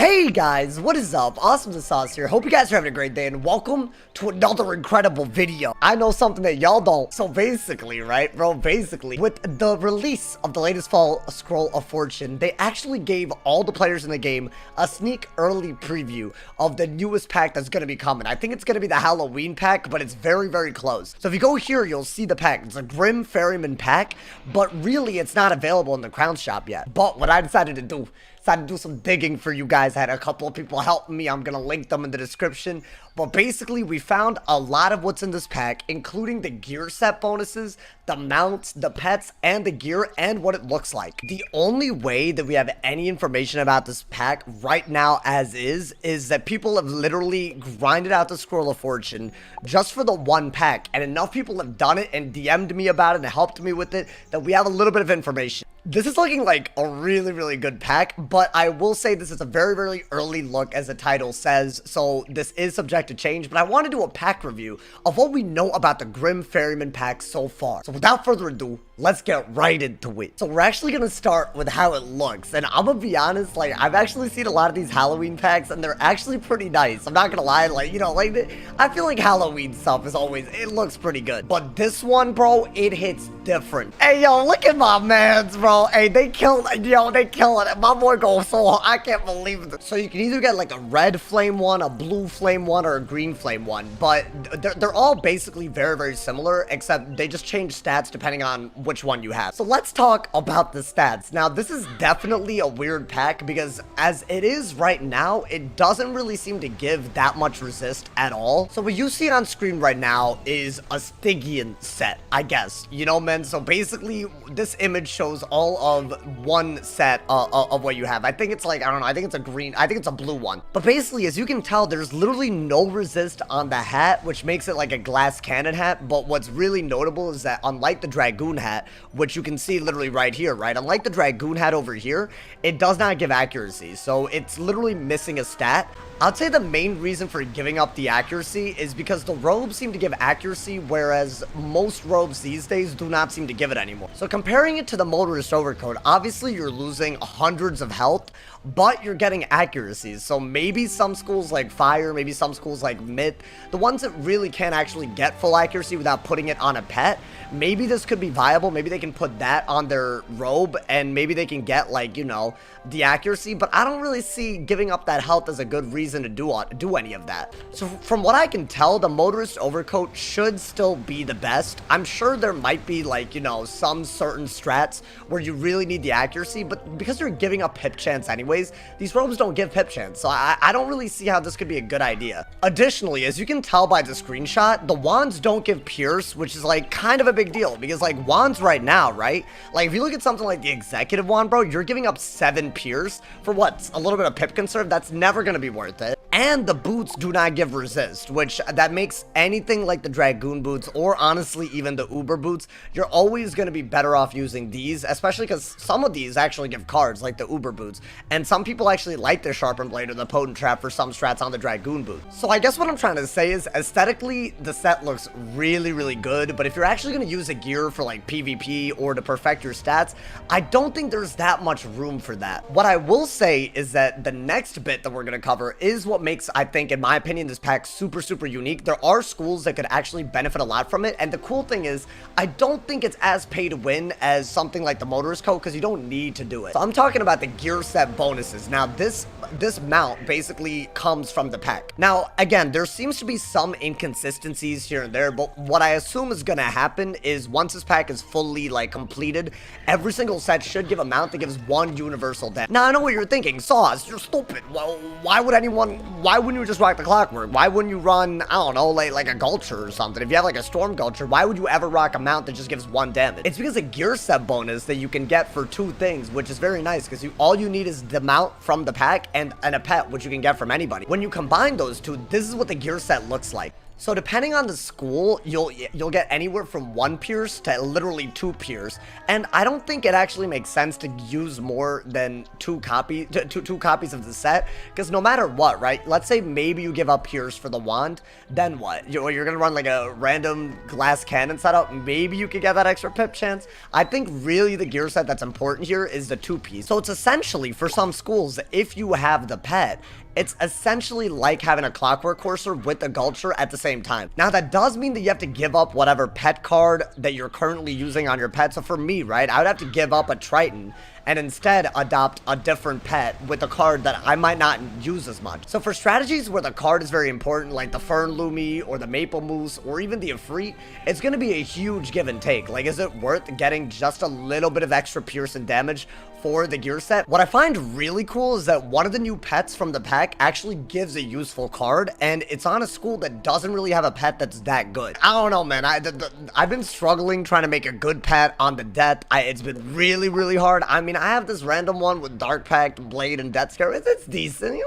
Hey guys, what is up? AwesomeTheSauce here. Hope you guys are having a great day and welcome to another incredible video. I know something that y'all don't. So basically, right, bro, with the release of the latest fall Scroll of Fortune, they actually gave all the players in the game a sneak early preview of the newest pack that's going to be coming. I think it's going to be the Halloween pack, but it's very, very close. So if you go here, you'll see the pack. It's a Grim Ferryman pack, but really it's not available in the Crown Shop yet. But what I decided to do some digging for you guys. I had a couple of people helping me. I'm gonna link them in the description. But basically, we found a lot of what's in this pack, including the gear set bonuses, the mounts, the pets, and the gear, and what it looks like. The only way that we have any information about this pack right now as is that people have literally grinded out the Scroll of Fortune just for the one pack. And enough people have done it and DM'd me about it and helped me with it that we have a little bit of information. This is looking like a really, really good pack, but I will say this is a very, very early look, as the title says, so this is subject to change, but I want to do a pack review of what we know about the Grim Ferryman pack so far. So without further ado, let's get right into it. So we're actually going to start with how it looks, and I'm going to be honest, like, I've actually seen a lot of these Halloween packs, and they're actually pretty nice. I'm not going to lie, like, you know, like, I feel like Halloween stuff is always, it looks pretty good. But this one, bro, it hits different. Hey, yo, look at my mans, bro. Hey, they killed, yo, they killing it. My boy goes so hard. I can't believe it. So you can either get like a red flame one, a blue flame one, or a green flame one. But they're all basically very, very similar, except they just change stats depending on which one you have. So let's talk about the stats. Now, this is definitely a weird pack because as it is right now, it doesn't really seem to give that much resist at all. So what you see on screen right now is a Stygian set, I guess. You know, man, so basically this image shows all of one set of what you have. I think it's like, I don't know, I think it's a green, I think it's a blue one. But basically, as you can tell, there's literally no resist on the hat, which makes it like a glass cannon hat. But what's really notable is that unlike the Dragoon hat, which you can see literally right here, right? Unlike the Dragoon hat over here, it does not give accuracy. So it's literally missing a stat. I'd say the main reason for giving up the accuracy is because the robes seem to give accuracy, whereas most robes these days do not seem to give it anymore. So comparing it to the motorist overcoat, obviously you're losing hundreds of health, but you're getting accuracies. So maybe some schools like Fire, maybe some schools like Myth, the ones that really can't actually get full accuracy without putting it on a pet, maybe this could be viable. Maybe they can put that on their robe and maybe they can get, like, you know, the accuracy, but I don't really see giving up that health as a good reason to do any of that. So from what I can tell, the motorist overcoat should still be the best. I'm sure there might be, like, you know, some certain strats where you really need the accuracy, but because you're giving up pip chance anyways, these robes don't give pip chance, so I don't really see how this could be a good idea. Additionally, as you can tell by the screenshot, the wands don't give pierce, which is like kind of a big deal because like wands right now, right? Like if you look at something like the executive wand, bro, you're giving up 7 pierce for what? A little bit of pip conserve? That's never gonna be worth it. And the boots do not give resist, which that makes anything like the Dragoon boots or honestly even the Uber boots, you're always going to be better off using these, especially because some of these actually give cards like the Uber boots. And some people actually like the Sharpened Blade or the Potent Trap for some strats on the Dragoon boot. So I guess what I'm trying to say is aesthetically, the set looks really, really good. But if you're actually going to use a gear for like PvP or to perfect your stats, I don't think there's that much room for that. What I will say is that the next bit that we're going to cover is what makes, I think, in my opinion, this pack super, super unique. There are schools that could actually benefit a lot from it. And the cool thing is, I don't think it's as pay to win as something like the motorist coat because you don't need to do it. So I'm talking about the gear set bonuses. Now, this mount basically comes from the pack. Now, again, there seems to be some inconsistencies here and there, but what I assume is going to happen is once this pack is fully, like, completed, every single set should give a mount that gives 1 universal damage. Now, I know what you're thinking. Sauce, you're stupid. Well, why wouldn't you just rock the clockwork? Why wouldn't you run, I don't know, like a Gulcher or something? If you have like a Storm Gulcher, why would you ever rock a mount that just gives 1 damage? It's because a gear set bonus that you can get for 2 things, which is very nice because all you need is the mount from the pack and a pet, which you can get from anybody. When you combine those two, this is what the gear set looks like. So depending on the school, you'll get anywhere from 1 pierce to literally 2 pierce, and I don't think it actually makes sense to use more than two copies of the set, because no matter what, right? Let's say maybe you give up pierce for the wand, then what? You're gonna run like a random glass cannon setup. Maybe you could get that extra pip chance. I think really the gear set that's important here is the 2-piece. So it's essentially for some schools, if you have the pet, it's essentially like having a Clockwork Courser with a Gulcher at the same time. Now, that does mean that you have to give up whatever pet card that you're currently using on your pet. So for me, right, I would have to give up a Triton and instead adopt a different pet with a card that I might not use as much. So for strategies where the card is very important, like the Fern Lumi or the Maple Moose or even the Ifrit, it's going to be a huge give and take. Like, is it worth getting just a little bit of extra pierce and damage for the gear set? What I find really cool is that one of the new pets from the pack actually gives a useful card, and it's on a school that doesn't really have a pet that's that good. I don't know, man. I've been struggling trying to make a good pet on the death. It's been really, really hard. I mean, I have this random one with Dark Pact, Blade, and Death Scare. It's decent.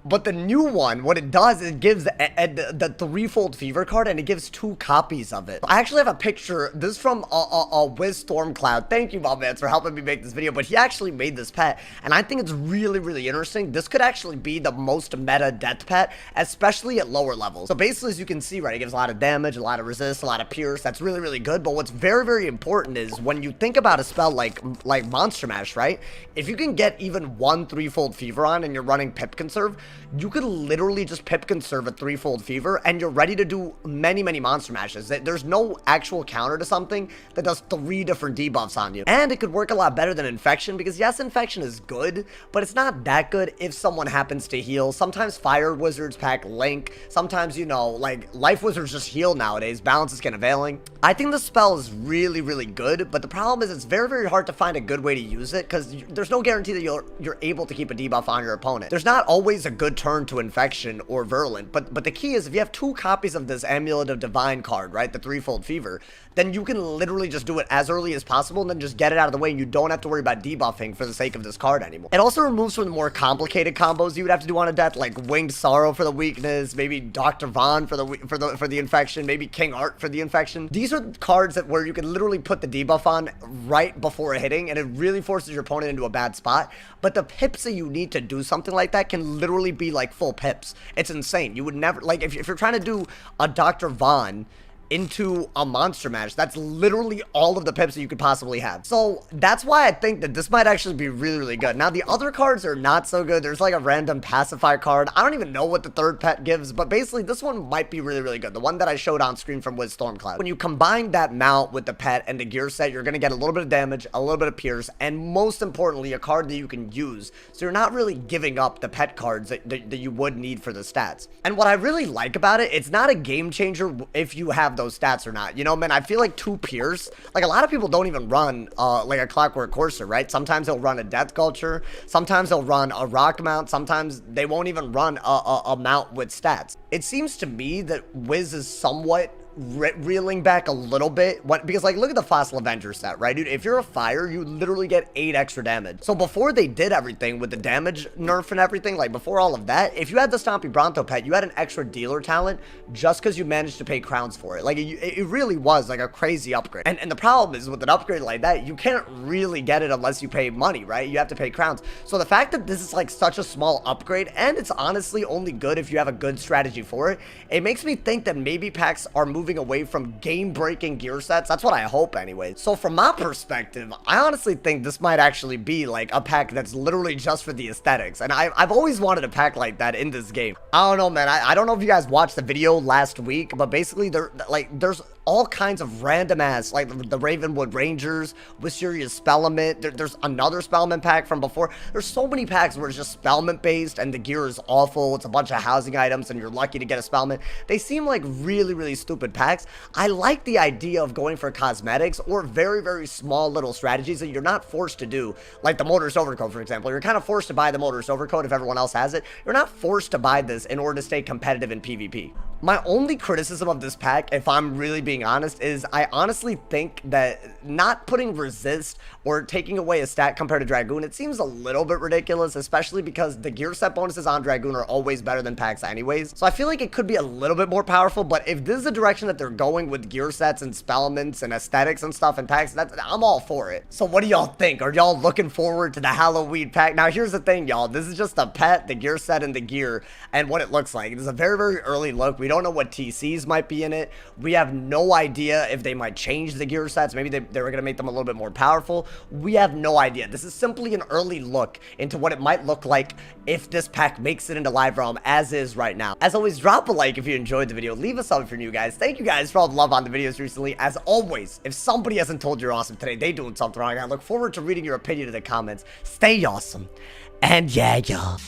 But the new one, what it does, it gives the 3-fold Fever card, and it gives 2 copies of it. I actually have a picture. This is from WizStormCloud. Thank you, my man, for helping me make this video. But he actually made this pet, and I think it's really, really interesting. This could actually be the most meta death pet, especially at lower levels. So basically, as you can see, right, it gives a lot of damage, a lot of resist, a lot of pierce. That's really, really good. But what's very, very important is when you think about a spell like Monster Mash, right? If you can get even 1 3-fold Fever on and you're running Pip Conserve, you could literally just Pip Conserve a 3-fold Fever and you're ready to do many, many Monster Mashes. There's no actual counter to something that does 3 different debuffs on you. And it could work a lot better than Infection, because yes, Infection is good, but it's not that good if someone happens to heal. Sometimes Fire Wizards pack Link. Sometimes, you know, like, Life Wizards just heal nowadays. Balance is kind of availing. I think the spell is really, really good, but the problem is it's very, very hard to find a good way to use it, because there's no guarantee that you're able to keep a debuff on your opponent. There's not always a good turn to Infection or Virulent, but the key is if you have 2 copies of this Amulet of Divine card, right, the 3-fold Fever, then you can literally just do it as early as possible and then just get it out of the way, and you don't have to worry about debuffing for the sake of this card anymore. It also removes from the more complicated combos you would have to do on a death, like Winged Sorrow for the weakness, maybe Dr. Von for the Infection, maybe King Art for the Infection. These are cards where you can literally put the debuff on right before hitting, and it really forces your opponent into a bad spot. But the pips that you need to do something like that can literally be like full pips. It's insane. You would never, like, if you're trying to do a Dr. Von into a Monster Mash, that's literally all of the pips that you could possibly have. So that's why I think that this might actually be really, really good. Now, the other cards are not so good. There's like a random Pacify card. I don't even know what the 3rd pet gives, but basically this one might be really, really good. The one that I showed on screen from WizStormCloud. When you combine that mount with the pet and the gear set, you're going to get a little bit of damage, a little bit of pierce, and most importantly, a card that you can use. So you're not really giving up the pet cards that you would need for the stats. And what I really like about it, it's not a game changer if you have those stats or not. You know, man, I feel like 2 pierce, like, a lot of people don't even run like a Clockwork Courser, right? Sometimes they'll run a Death Culture, sometimes they'll run a Rock Mount, sometimes they won't even run a mount with stats. It seems to me that Wiz is somewhat reeling back a little bit because, like, look at the Fossil Avenger set, right, dude? If you're a fire, you literally get 8 extra damage. So before they did everything with the damage nerf and everything, like, before all of that, if you had the Stompy Bronto pet, you had an extra dealer talent just because you managed to pay crowns for it. Like, it really was like a crazy upgrade. And the problem is with an upgrade like that, you can't really get it unless you pay money, right? You have to pay crowns. So the fact that this is like such a small upgrade, and it's honestly only good if you have a good strategy for it, it makes me think that maybe packs are moving away from game-breaking gear sets. That's what I hope anyway. So from my perspective, I honestly think this might actually be like a pack that's literally just for the aesthetics, and I've always wanted a pack like that in this game. I don't know, man. I don't know if you guys watched the video last week, but basically there's all kinds of random ass, like the Ravenwood Rangers, Wisteria's Spellament. There's another Spellament pack from before. There's so many packs where it's just Spellament based and the gear is awful. It's a bunch of housing items and you're lucky to get a Spellament. They seem like really, really stupid packs. I like the idea of going for cosmetics or very, very small little strategies that you're not forced to do, like the Motorist Overcoat, for example. You're kind of forced to buy the Motorist Overcoat if everyone else has it. You're not forced to buy this in order to stay competitive in PvP. My only criticism of this pack, if I'm really being honest, is I honestly think that not putting resist or taking away a stat compared to Dragoon, it seems a little bit ridiculous, especially because the gear set bonuses on Dragoon are always better than packs anyways. So I feel like it could be a little bit more powerful, but if this is the direction that they're going with gear sets and spellments and aesthetics and stuff and packs, I'm all for it. So what do y'all think? Are y'all looking forward to the Halloween pack? Now here's the thing, y'all. This is just a pet, the gear set, and the gear, and what it looks like. It is a very, very early look. We don't know what TCs might be in it. We have no idea if they might change the gear sets. Maybe they were going to make them a little bit more powerful. We have no idea. This is simply an early look into what it might look like if this pack makes it into Live Realm as is right now. As always, drop a like if you enjoyed the video. Leave a sub if you're new, guys. Thank you guys for all the love on the videos recently. As always, if somebody hasn't told you you're awesome today, they doing something wrong. I look forward to reading your opinion in the comments. Stay awesome. And yeah, y'all.